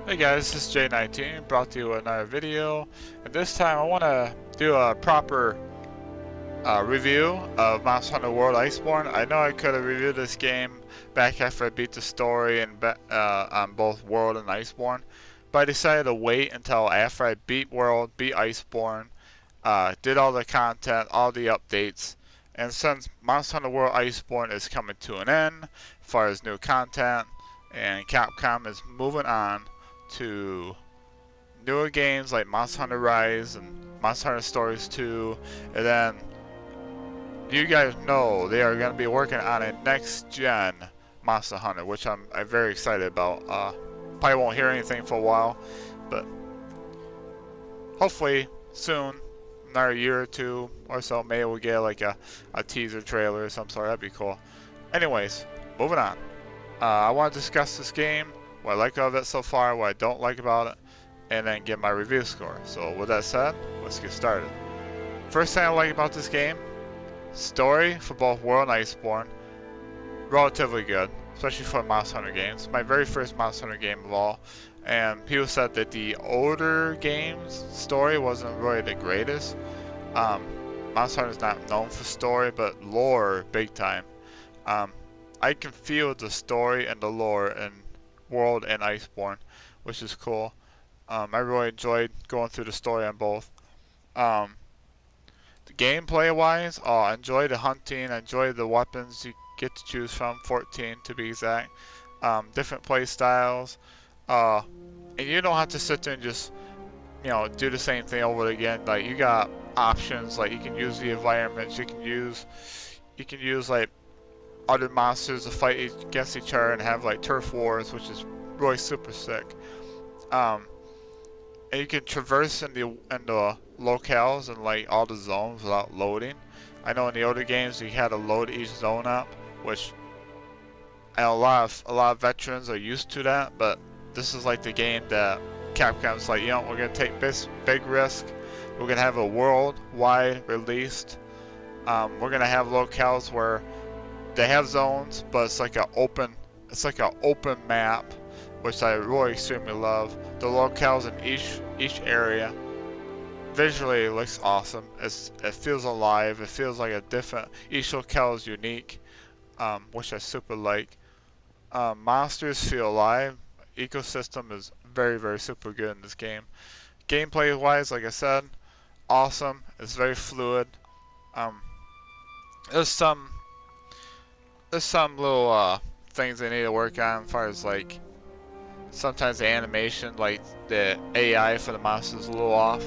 Hey guys, this is J19 brought to you with another video, and this time I want to do a proper review of Monster Hunter World Iceborne. I know I could have reviewed this game back after I beat the story and on both World and Iceborne, but I decided to wait until after I beat World, beat Iceborne, did all the content, all the updates, and since Monster Hunter World Iceborne is coming to an end as far as new content, and Capcom is moving on to newer games like Monster Hunter Rise and Monster Hunter Stories 2, and then you guys know they are going to be working on a next gen Monster Hunter, which I'm very excited about. Probably won't hear anything for a while, but hopefully soon, another year or two or so, maybe we'll get like a teaser trailer or some sort. That'd be cool. Anyways, moving on. I want to discuss this game, what I like of it so far, what I don't like about it, and then give my review score. So with that said, let's get started. First thing I like about this game, story for both World and Iceborne, relatively good, especially for Monster Hunter games. My very first Monster Hunter game of all, and people said that the older games story wasn't really the greatest. Monster Hunter is not known for story, but lore big time. I can feel the story and the lore in World and Iceborne, which is cool. I really enjoyed going through the story on both. Um, the gameplay wise, I enjoy the hunting, I enjoy the weapons you get to choose from, 14 to be exact. Different play styles. And you don't have to sit there and just, do the same thing over again. Like, you got options, like you can use the environments, you can use like other monsters to fight against each other and have like turf wars, which is really super sick. And you can traverse in the locales and like all the zones without loading. I know in the older games you had to load each zone up, which and a lot of veterans are used to that. But this is like the game that Capcom's like, we're gonna take this big risk. We're gonna have a worldwide released. We're gonna have locales where they have zones, but it's like an open map, which I really extremely love. The locales in each area visually looks awesome. It feels alive. It feels like a different. Each locale is unique, which I super like. Monsters feel alive. Ecosystem is very super good in this game. Gameplay wise, like I said, awesome. It's very fluid. Um, there's some little things they need to work on as far as like sometimes the animation, like the AI for the monsters is a little off.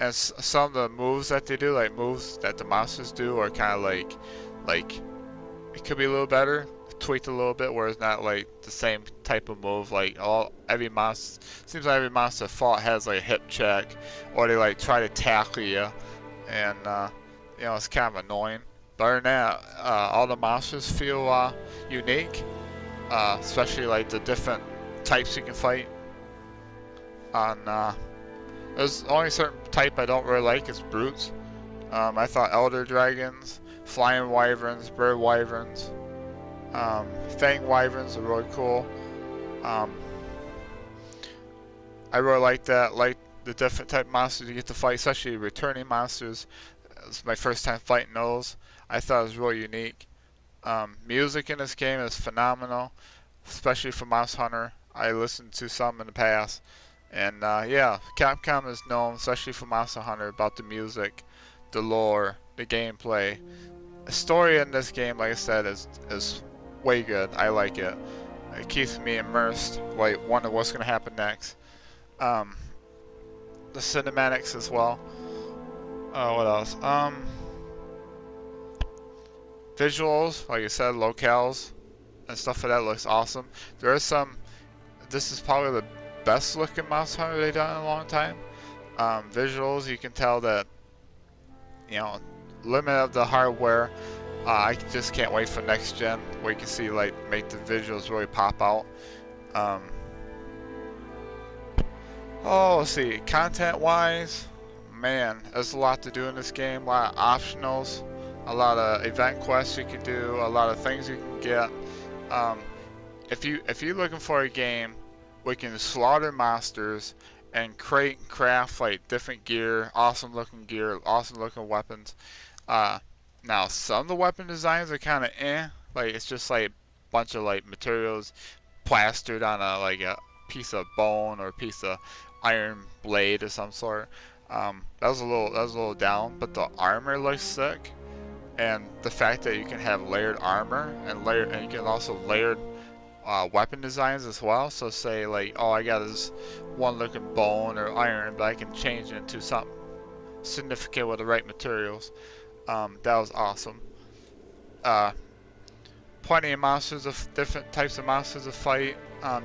And some of the moves that they do, like moves that the monsters do, are kind of like it could be a little better, tweaked a little bit, where it's not like the same type of move. Like every monster seems like every monster fought has like a hip check, or they like try to tackle you, and it's kind of annoying. But other than that, all the monsters feel unique, especially like the different types you can fight. There's only a certain type I don't really like, is brutes. I thought elder dragons, flying wyverns, bird wyverns, fang wyverns are really cool. I really like that, like the different type of monsters you get to fight, especially returning monsters. It was my first time fighting those. I thought it was really unique. Music in this game is phenomenal, especially for Monster Hunter. I listened to some in the past, and Capcom is known, especially for Monster Hunter, about the music, the lore, the gameplay. The story in this game, like I said, is way good. I like it. It keeps me immersed, like wonder what's gonna happen next. The cinematics as well. What else? Visuals, like I said, locales and stuff like that looks awesome. There is some. This is probably the best looking Monster Hunter they've done in a long time. Visuals, you can tell that limit of the hardware. I just can't wait for next gen, where you can see like make the visuals really pop out. Let's see, content wise, man, there's a lot to do in this game. A lot of optionals, a lot of event quests you can do, a lot of things you can get. if you're looking for a game where you can slaughter monsters and create and craft like different gear, awesome looking weapons. Uh, Now some of the weapon designs are kind of like it's just like a bunch of like materials plastered on a piece of bone or a piece of iron blade of some sort. That was a little down, but the armor looks sick, and the fact that you can have layered armor and you can also layered weapon designs as well. So say like, oh, I got this one looking bone or iron, but I can change it into something significant with the right materials. That was awesome. Uh, Plenty of monsters of different types of monsters to fight.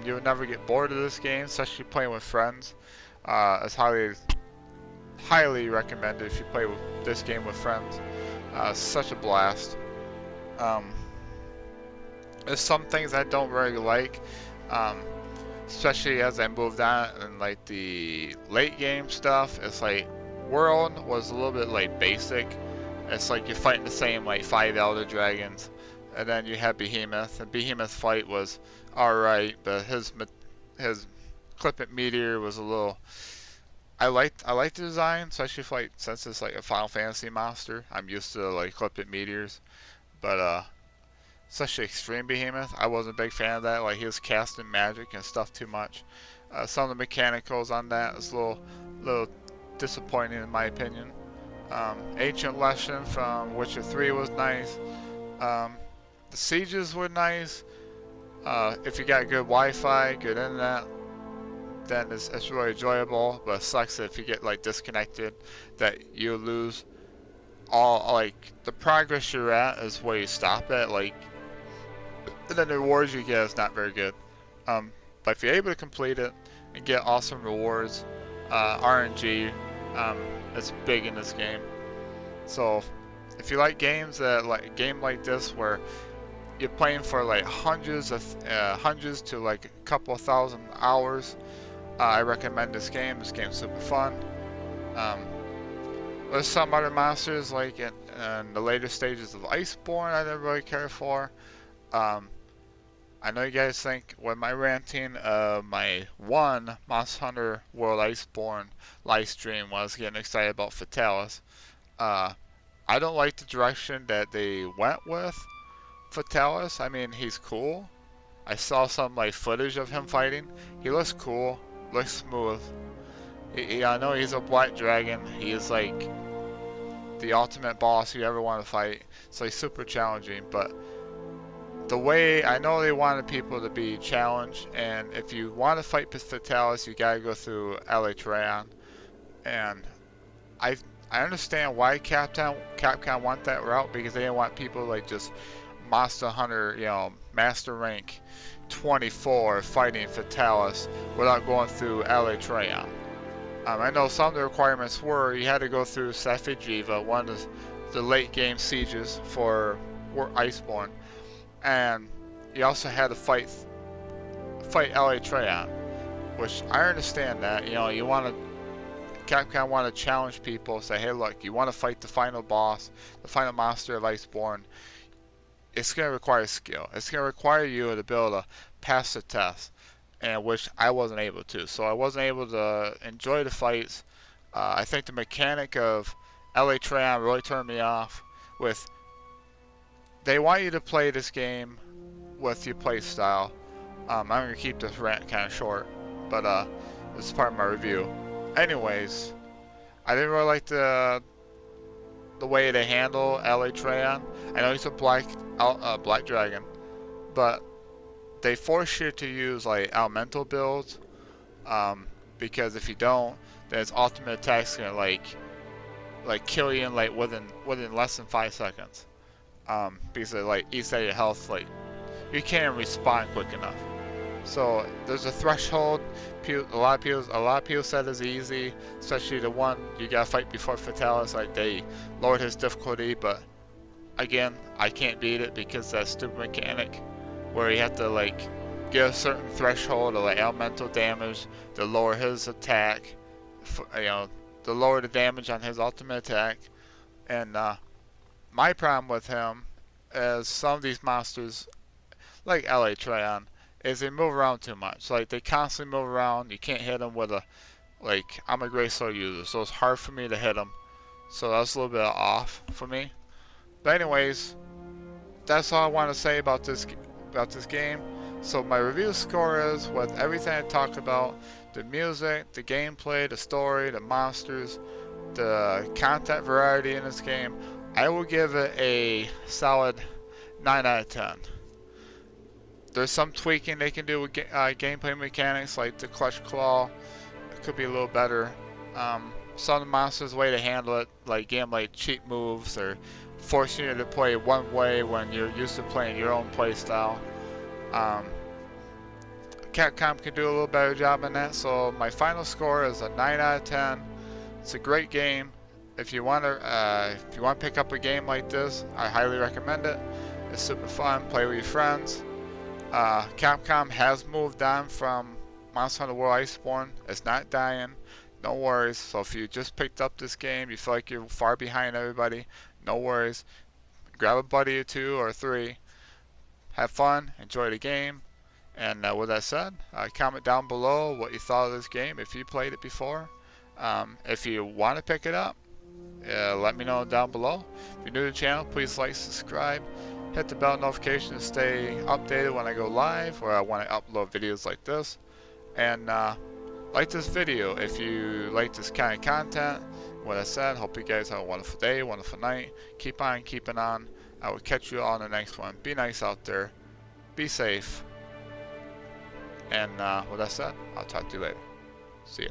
You'll never get bored of this game, especially playing with friends. It's highly recommended if you play this game with friends. Such a blast. Um, there's some things I don't really like, um, especially as I moved on and like the late game stuff. It's like world was a little bit like basic. It's like you're fighting the same like 5 elder dragons, and then you had Behemoth. And Behemoth's fight was alright, but his Clippet Meteor was a little. I liked the design, especially since it's like a Final Fantasy monster. I'm used to like Clippet Meteors, but especially Extreme Behemoth, I wasn't a big fan of that. Like he was casting magic and stuff too much. Some of the mechanicals on that is a little disappointing in my opinion. Ancient Lesson from Witcher 3 was nice. The sieges were nice. If you got good Wi-Fi, good internet, then it's really enjoyable. But it sucks if you get like disconnected, that you lose all like the progress you're at is where you stop at. Like, and then the rewards you get is not very good. But if you're able to complete it and get awesome rewards, RNG, it's big in this game. So if you like games that like a game like this where you're playing for like hundreds to like a couple of thousand hours, I recommend this game. This game's super fun. There's some other monsters like in the later stages of Iceborne I didn't really care for. I know you guys think when my ranting of my one Monster Hunter World Iceborne live stream was getting excited about Fatalis. I don't like the direction that they went with Fatalis. I mean, he's cool. I saw some like footage of him fighting. He looks cool, looks smooth. I know he's a black dragon. He is like the ultimate boss you ever want to fight. It's like super challenging, but the way I know they wanted people to be challenged, and if you want to fight Fatalis, you gotta go through Elytron. And I understand why Capcom want that route, because they didn't want people like just Monster Hunter, Master Rank 24 fighting Fatalis without going through Elytron. I know some of the requirements were you had to go through Safi'jiiva, one of the late game sieges for Iceborne, and you also had to fight Elytron, which I understand that. Capcom want to challenge people, say, hey, look, you want to fight the final boss, the final monster of Iceborne. It's going to require skill. It's going to require you to be able to pass the test, and which I wasn't able to. So I wasn't able to enjoy the fights. I think the mechanic of Elytron really turned me off. They want you to play this game with your play style. I'm going to keep this rant kind of short, but this is part of my review. Anyways, I didn't really like the way they handle Elytron. I know he's a black dragon, but they force you to use like elemental builds, because if you don't, then his ultimate attack's gonna like kill you in like within less than 5 seconds. Because it like eats out your health, like you can't respond quick enough. So there's a threshold. A lot of people said it's easy, especially the one you gotta fight before Fatalis. Like they lowered his difficulty, but again, I can't beat it because that stupid mechanic where you have to like get a certain threshold of like elemental damage to lower his attack, to lower the damage on his ultimate attack. And my problem with him is some of these monsters, like Elytron, is they move around too much. Like, they constantly move around. You can't hit them with a, like, I'm a great sword user, so it's hard for me to hit them. So that's a little bit off for me. But anyways, that's all I want to say about this game. So my review score is, with everything I talked about, the music, the gameplay, the story, the monsters, the content variety in this game, I will give it a solid 9 out of 10. There's some tweaking they can do with gameplay mechanics, like the clutch claw. It could be a little better. Some of the monsters' way to handle it, like cheat moves or forcing you to play one way when you're used to playing your own play style. Capcom can do a little better job on that, so my final score is a 9 out of 10. It's a great game. If you want to pick up a game like this, I highly recommend it. It's super fun. Play with your friends. Capcom has moved on from Monster Hunter World Iceborne. It's not dying. No worries. So if you just picked up this game, you feel like you're far behind everybody, no worries. Grab a buddy or two or three. Have fun. Enjoy the game. And with that said, comment down below what you thought of this game, if you played it before. If you want to pick it up, let me know down below. If you're new to the channel, please like, subscribe, hit the bell notification to stay updated when I go live or when I upload videos like this. And like this video if you like this kind of content. What I said, hope you guys have a wonderful day, wonderful night. Keep on keeping on. I will catch you all in the next one. Be nice out there. Be safe. And with that said, I'll talk to you later. See ya.